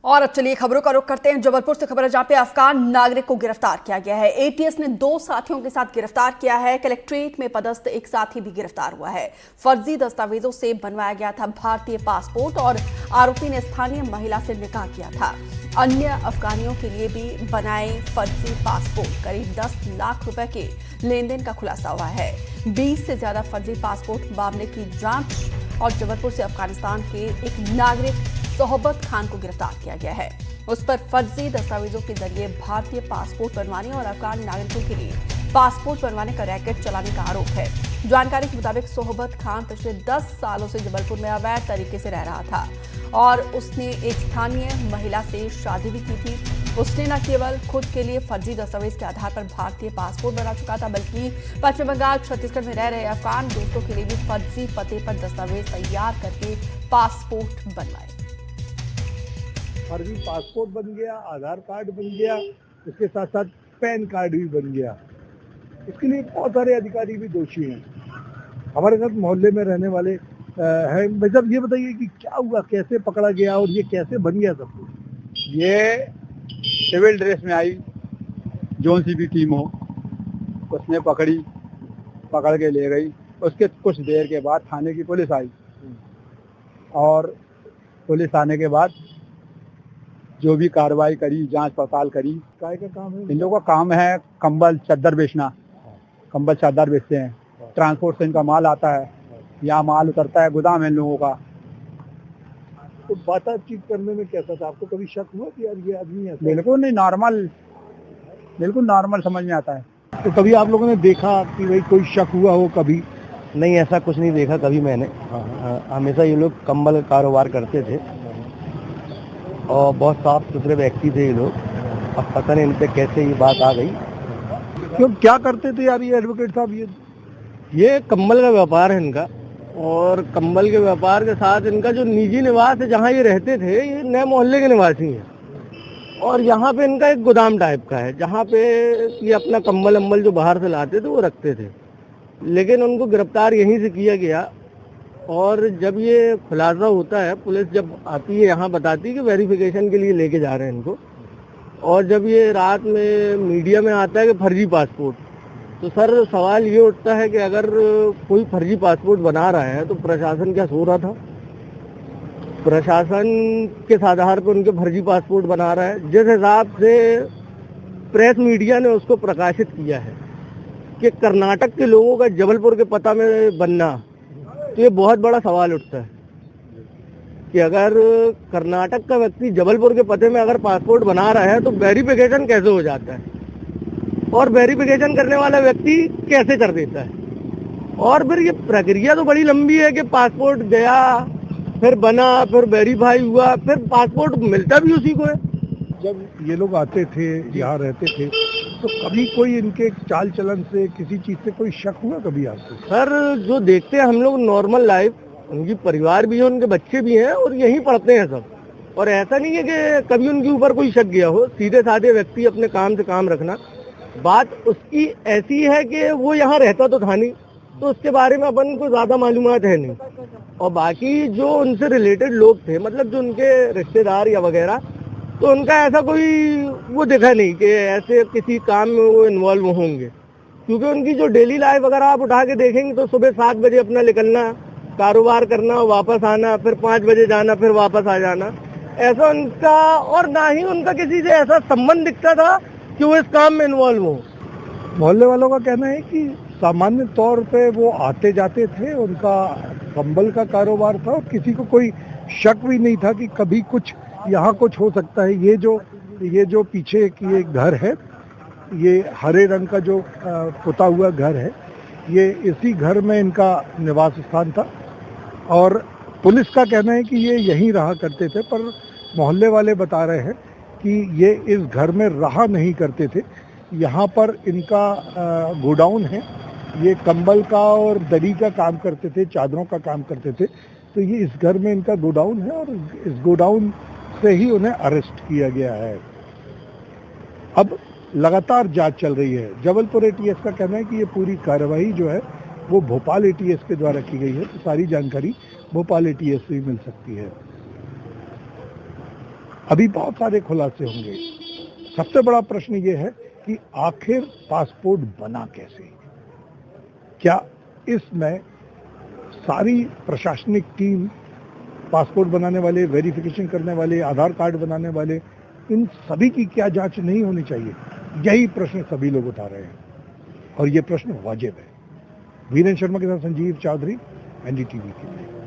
और अब चलिए खबरों का रुख करते हैं। जबलपुर से खबर है जहां पे अफगान नागरिक को गिरफ्तार किया गया है। एटीएस ने 2 साथियों के साथ गिरफ्तार किया है। कलेक्ट्रेट में पदस्थ एक साथी भी गिरफ्तार हुआ है। फर्जी दस्तावेजों से बनवाया गया था भारतीय पासपोर्ट और आरोपी ने स्थानीय महिला से निकाह किया था। अन्य अफगानियों के लिए भी बनाए फर्जी पासपोर्ट। करीब 10 लाख रुपए के लेन देन का खुलासा हुआ है। 20 से ज्यादा फर्जी पासपोर्ट मामले की जांच और जबलपुर से अफगानिस्तान के एक नागरिक सोहबत खान को गिरफ्तार किया गया है। उस पर फर्जी दस्तावेजों के जरिए भारतीय पासपोर्ट बनवाने और अफगान नागरिकों के लिए पासपोर्ट बनवाने का रैकेट चलाने का आरोप है। जानकारी के मुताबिक सोहबत खान पिछले 10 सालों से जबलपुर में अवैध तरीके से रह रहा था और उसने एक स्थानीय महिला से शादी भी की थी। उसने न केवल खुद के लिए फर्जी दस्तावेज के आधार पर भारतीय पासपोर्ट बना चुका था, बल्कि पश्चिम बंगाल, छत्तीसगढ़ में रह रहे अफगान दोस्तों के लिए भी फर्जी पते पर दस्तावेज तैयार करके पासपोर्ट बनवाए। फर्जी पासपोर्ट बन गया, आधार कार्ड बन गया, इसके साथ साथ पैन कार्ड भी बन गया। इसके लिए बहुत सारे अधिकारी भी दोषी हैं। हमारे साथ मोहल्ले में रहने वाले हैं। भाई साहब, ये बताइए कि क्या हुआ, कैसे पकड़ा गया और ये कैसे बन गया सब कुछ? ये सिविल ड्रेस में आई, जोन सी भी टीम हो, उसने पकड़ के ले गई। उसके कुछ देर के बाद थाने की पुलिस आई और पुलिस आने के बाद जो भी कार्रवाई करी, जांच पड़ताल करी। काय का काम है? इन लोगों का काम है कंबल चादर बेचना। कंबल चादर बेचते हैं, ट्रांसपोर्ट से इनका माल आता है, यहाँ माल उतरता है, गोदाम है इन लोगों का। तो बातचीत करने में कैसा था? आपको कभी शक हुआ कि यार ये आदमी ऐसा? बिल्कुल नहीं, बिल्कुल नॉर्मल समझ में आता है। तो कभी आप लोगों ने देखा कि भाई कोई शक हुआ हो कभी? नहीं, ऐसा कुछ नहीं देखा कभी मैंने। हमेशा ये लोग कंबल का कारोबार करते थे और बहुत साफ सुथरे व्यक्ति थे ये लोग। अब पता नहीं इन पे कैसे ये बात आ गई। क्यों, क्या करते थे यार ये एडवोकेट साहब? ये कंबल का व्यापार है इनका, और कंबल के व्यापार के साथ इनका जो निजी निवास है जहाँ ये रहते थे, ये नए मोहल्ले के निवासी हैं। और यहाँ पे इनका एक गोदाम टाइप का है जहाँ पे ये अपना कंबल अम्बल जो बाहर से लाते थे वो रखते थे। लेकिन उनको गिरफ्तार यहीं से किया गया। और जब ये खुलासा होता है, पुलिस जब आती है यहाँ बताती है कि वेरिफिकेशन के लिए लेके जा रहे हैं इनको। और जब ये रात में मीडिया में आता है कि फर्जी पासपोर्ट, तो सर सवाल ये उठता है कि अगर कोई फर्जी पासपोर्ट बना रहा है तो प्रशासन क्या सो रहा था? प्रशासन किस आधार पर उनके फर्जी पासपोर्ट बना रहा है? जिस हिसाब से प्रेस मीडिया ने उसको प्रकाशित किया है कि कर्नाटक के लोगों का जबलपुर के पता में बनना, तो ये बहुत बड़ा सवाल उठता है कि अगर कर्नाटक का व्यक्ति जबलपुर के पते में अगर पासपोर्ट बना रहा है तो वेरिफिकेशन कैसे हो जाता है, और वेरिफिकेशन करने वाला व्यक्ति कैसे कर देता है? और फिर ये प्रक्रिया तो बड़ी लंबी है कि पासपोर्ट गया, फिर बना, फिर वेरीफाई हुआ, फिर पासपोर्ट मिलता भी उसी को है। जब ये लोग आते थे, यहाँ रहते थे, तो कभी कोई इनके चाल चलन से, किसी चीज से कोई शक हुआ कभी आपको? सर जो देखते हैं हम लोग नॉर्मल लाइफ, उनकी परिवार भी है, उनके बच्चे भी हैं और यहीं पढ़ते हैं सब। और ऐसा नहीं है कि कभी उनके ऊपर कोई शक गया हो। सीधे साधे व्यक्ति, अपने काम से काम रखना। बात उसकी ऐसी है कि वो यहाँ रहता तो था नहीं, तो उसके बारे में अपन को ज्यादा मालूमात है नहीं। और बाकी जो उनसे रिलेटेड लोग थे, मतलब जो उनके रिश्तेदार या वगैरह, तो उनका ऐसा कोई वो देखा नहीं कि ऐसे किसी काम में वो इन्वॉल्व होंगे। क्योंकि उनकी जो डेली लाइफ अगर आप उठा के देखेंगे तो सुबह 7 बजे अपना निकलना, कारोबार करना, वापस आना, फिर 5 बजे जाना, फिर वापस आ जाना, ऐसा उनका। और ना ही उनका किसी से ऐसा संबंध दिखता था कि वो इस काम में इन्वॉल्व हो। मोहल्ले वालों का कहना है कि सामान्य तौर पे वो आते जाते थे, उनका कंबल का कारोबार था और किसी को कोई शक भी नहीं था कि कभी कुछ यहाँ कुछ हो सकता है। ये जो पीछे की एक घर है, ये हरे रंग का जो पुता हुआ घर है, ये इसी घर में इनका निवास स्थान था। और पुलिस का कहना है कि ये यहीं रहा करते थे, पर मोहल्ले वाले बता रहे हैं कि ये इस घर में रहा नहीं करते थे। यहाँ पर इनका गोडाउन है, ये कंबल का और दरी का काम करते थे, चादरों का काम करते थे। तो ये इस घर में इनका गोडाउन है और इस गोडाउन से ही उन्हें अरेस्ट किया गया है। अब लगातार जांच चल रही है। जबलपुर एटीएस का कहना है कि ये पूरी कार्रवाई जो है वो भोपाल एटीएस के द्वारा की गई है, तो सारी जानकारी भोपाल एटीएस से ही मिल सकती है। अभी बहुत सारे खुलासे होंगे। सबसे बड़ा प्रश्न ये है कि आखिर पासपोर्ट बना कैसे? क्या इसमें सारी प्रशासनिक टीम, पासपोर्ट बनाने वाले, वेरिफिकेशन करने वाले, आधार कार्ड बनाने वाले, इन सभी की क्या जांच नहीं होनी चाहिए? यही प्रश्न सभी लोग उठा रहे हैं और ये प्रश्न वाजिब है। वीरेंद्र शर्मा के साथ संजीव चौधरी, एनडीटीवी के लिए।